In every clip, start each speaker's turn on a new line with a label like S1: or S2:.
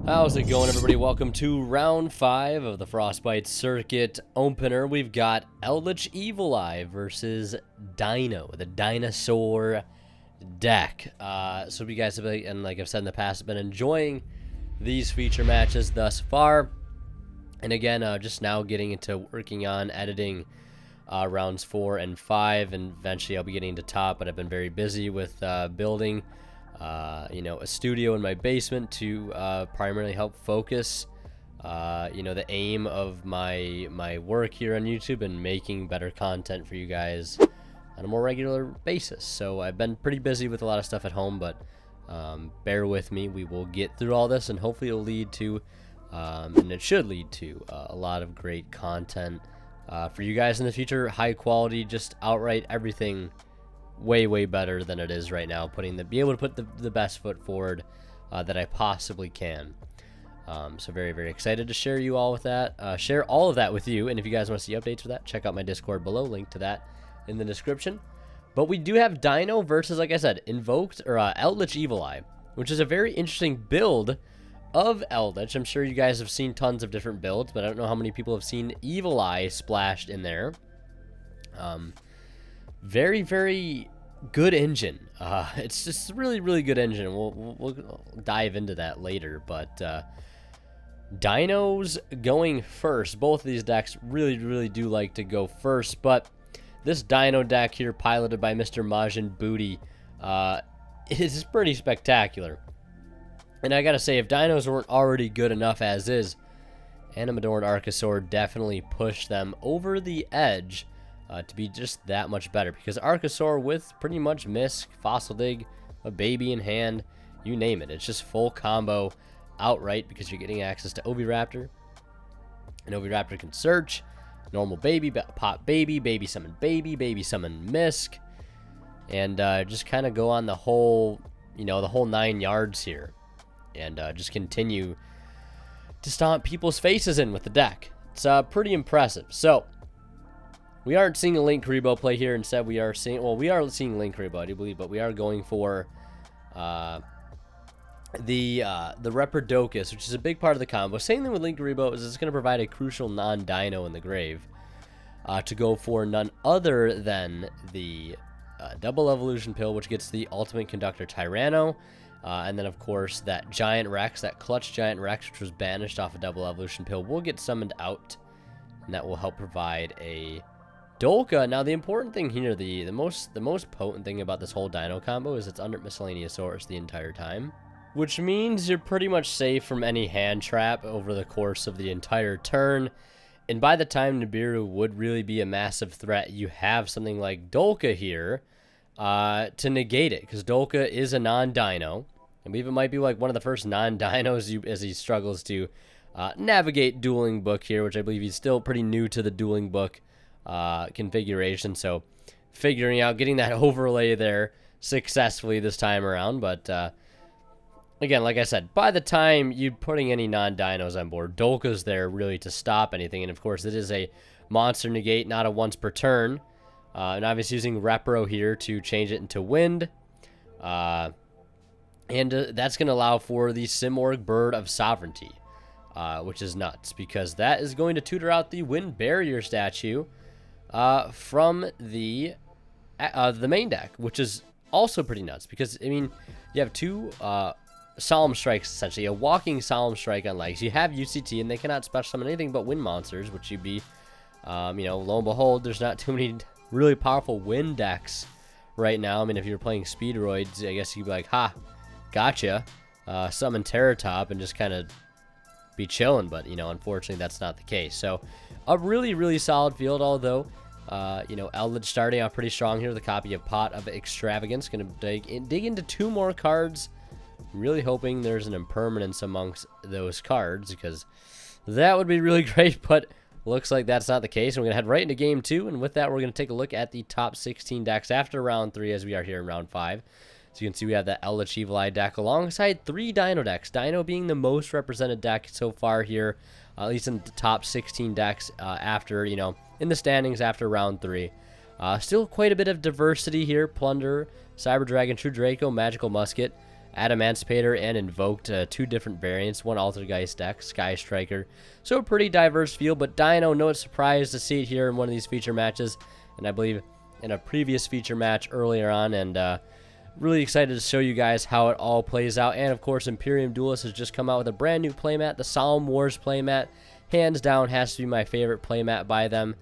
S1: How's it going, everybody? Welcome to round 5 of the Frostbite circuit opener. We've got Eldlich Evil Eye versus Dino, the dinosaur deck. So you guys have, and like I've said in the past, been enjoying these feature matches thus far. And again, just now getting into working on editing rounds 4 and 5, and eventually I'll be getting to top, but I've been very busy with building a studio in my basement to primarily help focus, the aim of my work here on YouTube and making better content for you guys on a more regular basis. So I've been pretty busy with a lot of stuff at home, but bear with me. We will get through all this, and hopefully it'll lead to, and it should lead to, a lot of great content for you guys in the future. High quality, just outright everything way better than it is right now, be able to put the best foot forward that I possibly can. So very excited to share you all with that, share all of that with you. And if you guys want to see updates for that, check out my Discord below, link to that in the description. But we do have Dino versus, like I said, Invoked or Eldlich Evil Eye, which is a very interesting build of Eldlich. I'm sure you guys have seen tons of different builds, but I don't know how many people have seen Evil Eye splashed in there. Very good engine. It's just really good engine. We'll dive into that later, but Dino's going first. Both of these decks really do like to go first, but this Dino deck here, piloted by Mr. Majin Booty, is pretty spectacular. And I gotta say, if Dinos weren't already good enough as is, Animador and Archosaur definitely pushed them over the edge to be just that much better, because Archosaur with pretty much Misc, Fossil Dig, a baby in hand, you name it, it's just full combo outright, because you're getting access to Oviraptor, and Oviraptor can search, normal baby, pop baby, baby summon Misc, and just kind of go on the whole, the whole 9 yards here, and just continue to stomp people's faces in with the deck. It's pretty impressive. So we aren't seeing a Link Karibo play here. Instead, we are seeing, we are seeing Link Karibo, I do believe, but we are going for the Reprodocus, which is a big part of the combo. Same thing with Link Karibo is it's going to provide a crucial non-dino in the grave to go for none other than the Double Evolution Pill, which gets the Ultimate Conductor Tyranno, and then, of course, that Giant Rex, that Clutch Giant Rex, which was banished off a Double Evolution Pill, will get summoned out, and that will help provide a Dolka. Now, the important thing here, the most potent thing about this whole Dino combo is it's under Miscellaneousaurus the entire time, which means you're pretty much safe from any hand trap over the course of the entire turn. And by the time Nibiru would really be a massive threat, you have something like Dolka here to negate it, because Dolka is a non-dino. I believe it might be like one of the first non-dinos as he struggles to navigate Dueling Book here, which I believe he's still pretty new to the Dueling Book configuration, so figuring out getting that overlay there successfully this time around. But again, like I said, by the time you're putting any non-dinos on board, Dolka's there really to stop anything. And of course, it is a monster negate, not a once per turn, and obviously using Repro here to change it into Wind, and that's going to allow for the Simorgh Bird of Sovereignty, which is nuts, because that is going to tutor out the Wind Barrier statue from the main deck, which is also pretty nuts, because I mean, you have two Solemn Strikes, essentially a walking Solemn Strike on legs. You have UCT, and they cannot special summon anything but wind monsters, which you'd be, lo and behold, there's not too many really powerful wind decks right now. I mean, if you're playing Speedroids, I guess you'd be like, ha, gotcha, summon Terratop and just kind of be chilling, but unfortunately that's not the case. So a really solid field, although Eldlich starting out pretty strong here with a copy of Pot of Extravagance. Gonna dig into 2 more cards, really hoping there's an impermanence amongst those cards, because that would be really great, but looks like that's not the case. And we're gonna head right into game 2, and with that we're gonna take a look at the top 16 decks after round 3, as we are here in round 5. So you can see we have that Eldlich Evil Eye deck alongside 3 Dino decks. Dino being the most represented deck so far here, at least in the top 16 decks after, in the standings after round 3. Still quite a bit of diversity here. Plunder, Cyber Dragon, True Draco, Magical Musket. Adamantipator and Invoked, 2 different variants, 1 Altergeist deck, Sky Striker. So a pretty diverse field, but Dino, no surprise to see it here in one of these feature matches, and I believe in a previous feature match earlier on, and really excited to show you guys how it all plays out. And of course, Imperium Duelist has just come out with a brand new playmat, the Solemn Wars playmat. Hands down has to be my favorite playmat by them.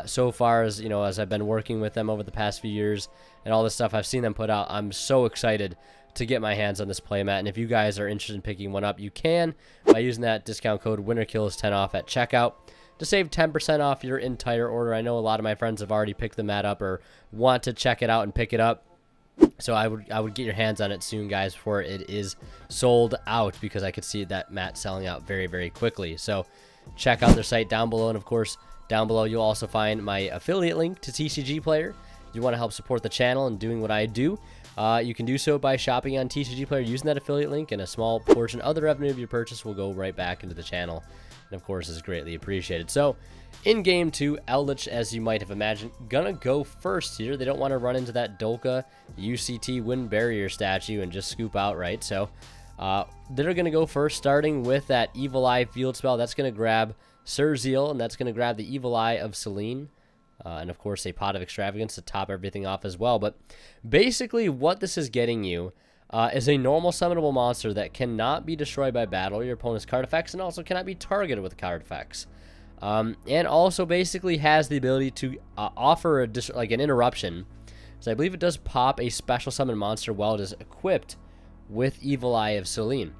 S1: So far, as as I've been working with them over the past few years and all the stuff I've seen them put out, I'm so excited to get my hands on this playmat. And if you guys are interested in picking one up, you can by using that discount code WinnerKills10 off at checkout to save 10% off your entire order. I know a lot of my friends have already picked the mat up or want to check it out and pick it up. So I would get your hands on it soon, guys, before it is sold out, because I could see that mat selling out very, very quickly. So check out their site down below, and of course, down below you'll also find my affiliate link to TCG Player. If you want to help support the channel and doing what I do, you can do so by shopping on TCG Player using that affiliate link, and a small portion of the revenue of your purchase will go right back into the channel, and of course is greatly appreciated. So in game 2, Eldlich, as you might have imagined, gonna go first here. They don't want to run into that Dolka UCT Wind Barrier statue and just scoop outright. So they're gonna go first, starting with that Evil Eye field spell. That's gonna grab Surzeal, and that's gonna grab the Evil Eye of Selene. And of course a Pot of Extravagance to top everything off as well. But basically what this is getting you is a normal summonable monster that cannot be destroyed by battle or your opponent's card effects, and also cannot be targeted with card effects. And also basically has the ability to offer an interruption. So I believe it does pop a special summon monster while it is equipped with Evil Eye of Selene.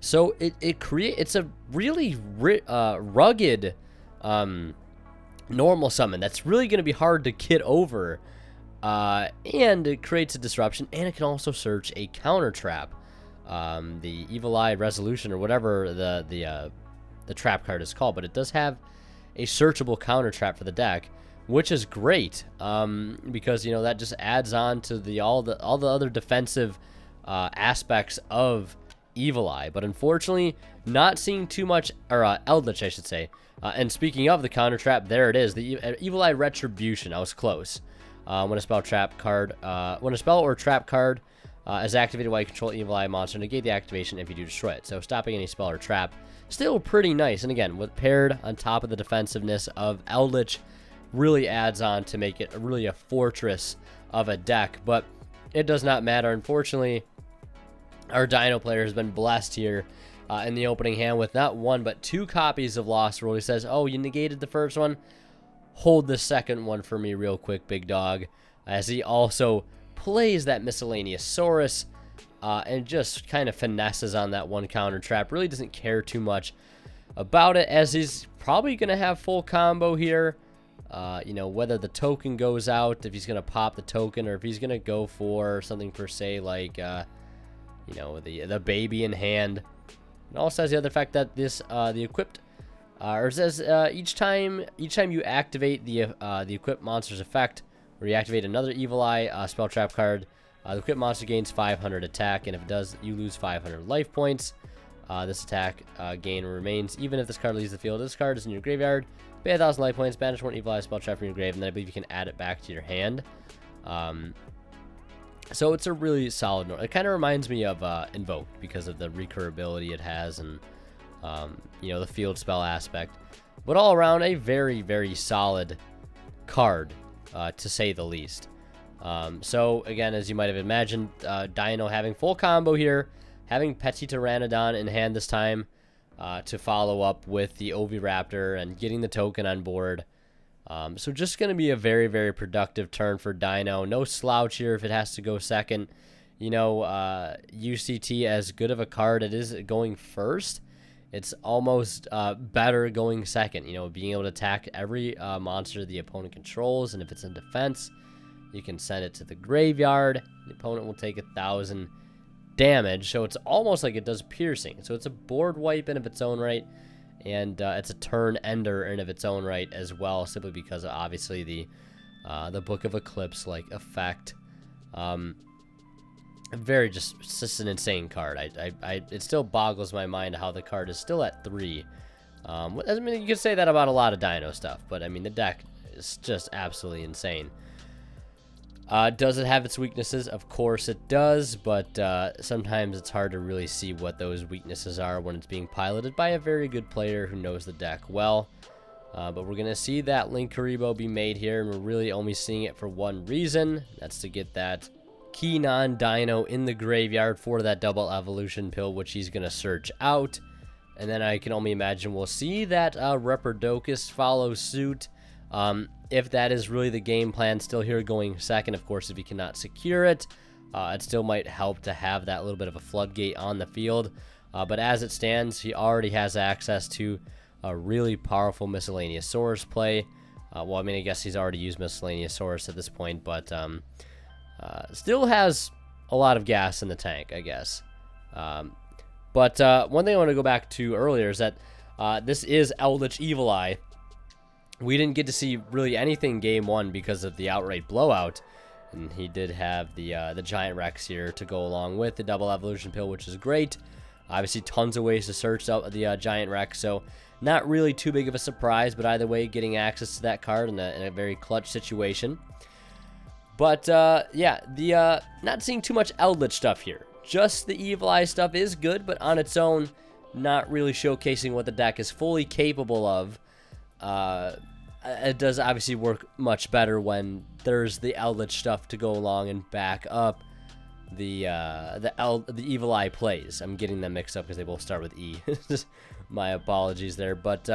S1: So it's a really rugged normal summon that's really going to be hard to get over, and it creates a disruption, and it can also search a counter trap, the Evil Eye Resolution or whatever the trap card is called. But it does have a searchable counter trap for the deck, which is great, because that just adds on to all the other defensive aspects of Evil Eye. But unfortunately, not seeing too much, or Eldlich, I should say. And speaking of the counter trap, there it is, the Evil Eye Retribution. I was close. When a spell or trap card is activated while you control Evil Eye monster, negate the activation if you do destroy it. So stopping any spell or trap, still pretty nice. And again, with paired on top of the defensiveness of Eldlich, really adds on to make it really a fortress of a deck. But it does not matter. Unfortunately, our Dino player has been blessed here in the opening hand with not 1 but 2 copies of Lost World. He says, oh, you negated the first one? Hold the second one for me real quick, big dog. As he also plays that Miscellaneous Saurus, and just kind of finesses on that 1 counter trap. Really doesn't care too much about it, as he's probably going to have full combo here. Whether the token goes out, if he's going to pop the token, or if he's going to go for something per se like, the baby in hand. It also has the other fact that this, the equipped, or it says each time you activate the equipped monster's effect, or you activate another Evil Eye spell trap card, the equipped monster gains 500 attack, and if it does, you lose 500 life points. This attack gain remains even if this card leaves the field. This card is in your graveyard. Pay 1,000 life points, banish 1 Evil Eye spell trap from your grave, and then I believe you can add it back to your hand. So it's a really solid note. It kind of reminds me of Invoked because of the recurability it has, and the field spell aspect. But all around, a very, very solid card, to say the least. So again, as you might have imagined, Dino having full combo here, having Petit Pteranodon in hand this time, to follow up with the Oviraptor and getting the token on board. So just going to be a very, very productive turn for Dino. No slouch here if it has to go second. UCT, as good of a card it is going first, it's almost better going second. Being able to attack every monster the opponent controls, and if it's in defense, you can send it to the graveyard. The opponent will take 1,000 damage, so it's almost like it does piercing. So it's a board wipe in of its own right. And it's a turn ender in of its own right as well, simply because of obviously the Book of Eclipse like effect. Just an insane card. It still boggles my mind how the card is still at 3. You could say that about a lot of Dino stuff, but I mean the deck is just absolutely insane. Does it have its weaknesses? Of course it does, but sometimes it's hard to really see what those weaknesses are when it's being piloted by a very good player who knows the deck well. But we're going to see that Linkuriboh be made here, and we're really only seeing it for one reason. That's to get that key non-Dino in the graveyard for that double evolution pill, which he's going to search out. And then I can only imagine we'll see that Reprodocus follow suit. If that is really the game plan, still here going second. Of course, if he cannot secure it, it still might help to have that little bit of a floodgate on the field. But as it stands, he already has access to a really powerful Miscellaneous Source play. Well, I mean, I guess he's already used Miscellaneous Source at this point, but still has a lot of gas in the tank, I guess. But one thing I want to go back to earlier is that this is Eldlich Evil Eye. We didn't get to see really anything game one because of the outright blowout, and he did have the Giant Rex here to go along with the double evolution pill, which is great. Obviously, tons of ways to search out the Giant Rex, so not really too big of a surprise, but either way, getting access to that card in a very clutch situation. But yeah, not seeing too much Eldlich stuff here. Just the Evil Eye stuff is good, but on its own, not really showcasing what the deck is fully capable of. It does obviously work much better when there's the Eldlich stuff to go along and back up the Evil Eye plays. I'm getting them mixed up because they both start with E. My apologies there, but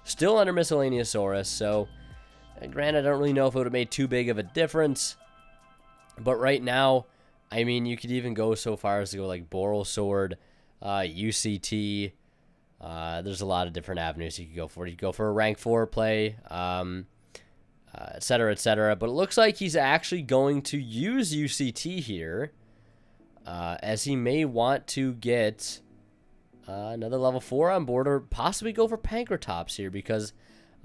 S1: still under Miscellaneous Saurus, so granted, I don't really know if it would have made too big of a difference, but right now, I mean, you could even go so far as to go like Boral Sword, UCT. There's a lot of different avenues you could go for. You could go for a rank 4 play, etc., etc. But it looks like he's actually going to use UCT here, as he may want to get another level 4 on board, or possibly go for Pankratops here, because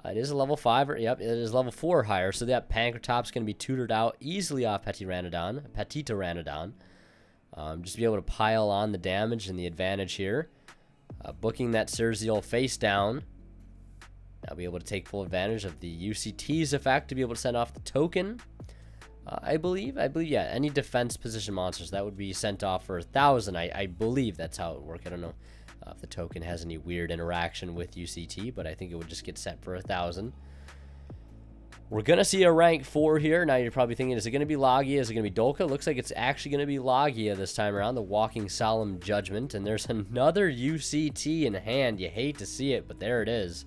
S1: it is a level 5, or yep, it is level 4 or higher, so that Pankratops going to be tutored out easily off Petityrannodon. Just be able to pile on the damage and the advantage here. Booking that Surzeal face down. Now be able to take full advantage of the UCT's effect to be able to send off the token. I believe, yeah, any defense position monsters, that would be sent off for 1,000. I believe that's how it would work. I don't know if the token has any weird interaction with UCT, but I think it would just get sent for 1,000. We're going to see a rank 4 here. Now you're probably thinking, is it going to be Logia? Is it going to be Dolka? Looks like it's actually going to be Logia this time around, the Walking Solemn Judgment. And there's another UCT in hand. You hate to see it, but there it is.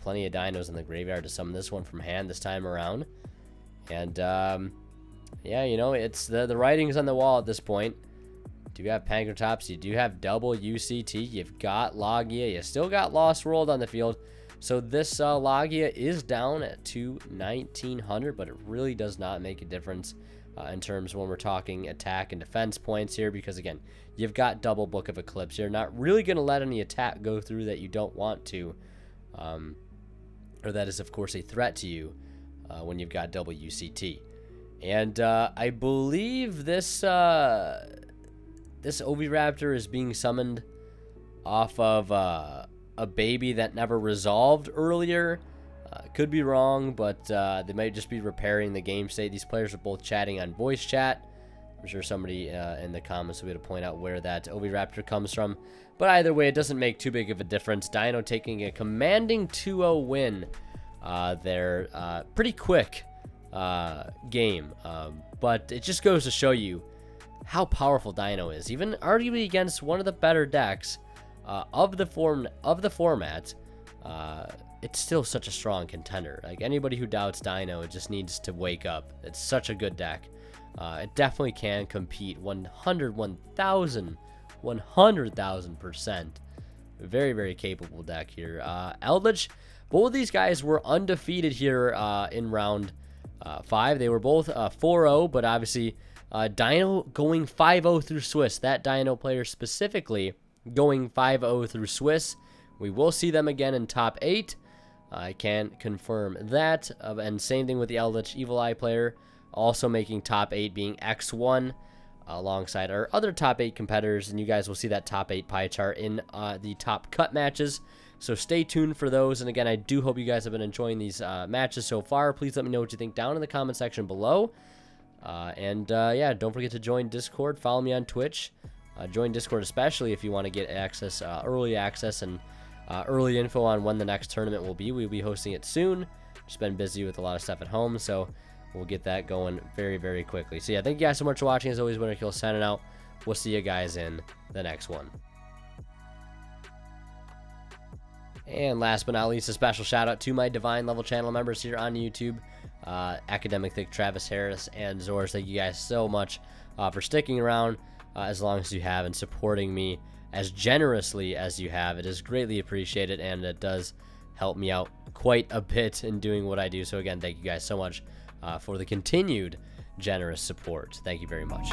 S1: Plenty of dinos in the graveyard to summon this one from hand this time around. And, yeah, you know, it's the writing's on the wall at this point. You do have Pankratops. You do have double UCT. You've got Logia. You still got Lost World on the field. So this Logia is down to 1,900, but it really does not make a difference in terms when we're talking attack and defense points here, because, again, you've got double Book of Eclipse. You're not really going to let any attack go through that you don't want to, or that is, of course, a threat to you when you've got double UCT. And I believe this Oviraptor is being summoned off of a baby that never resolved earlier. Could be wrong, but they might just be repairing the game state. These players are both chatting on voice chat. I'm sure somebody in the comments will be able to point out where that Oviraptor comes from. But either way, it doesn't make too big of a difference. Dino taking a commanding 2-0 win there. Pretty quick game. But it just goes to show you how powerful Dino is. Even arguably against one of the better decks of the format, it's still such a strong contender. Like, anybody who doubts Dino, it just needs to wake up. It's such a good deck. It definitely can compete 100,000%. Very, very capable deck here. Eldlich, both of these guys were undefeated here in round 5. They were both 4-0, but obviously Dino going 5-0 through Swiss. That Dino player specifically going 5-0 through Swiss. We will see them again in top 8. I can confirm that. And same thing with the Eldlich Evil Eye player, also making top 8, being X1 alongside our other top 8 competitors. And you guys will see that top 8 pie chart in the top cut matches. So stay tuned for those. And again, I do hope you guys have been enjoying these matches so far. Please let me know what you think down in the comment section below. Yeah, don't forget to join Discord. Follow me on Twitch. Join Discord, especially if you want to get access, early access, and early info on when the next tournament will be. We'll be hosting it soon. Just been busy with a lot of stuff at home, so we'll get that going very, very quickly. So yeah, thank you guys so much for watching. As always, Winterkill signing out. We'll see you guys in the next one. And last but not least, a special shout out to my Divine level channel members here on YouTube. Academic Thick, Travis Harris, and Zors. Thank you guys so much for sticking around as long as you have and supporting me as generously as you have. It is greatly appreciated, and it does help me out quite a bit in doing what I do. So again, thank you guys so much for the continued generous support. Thank you very much.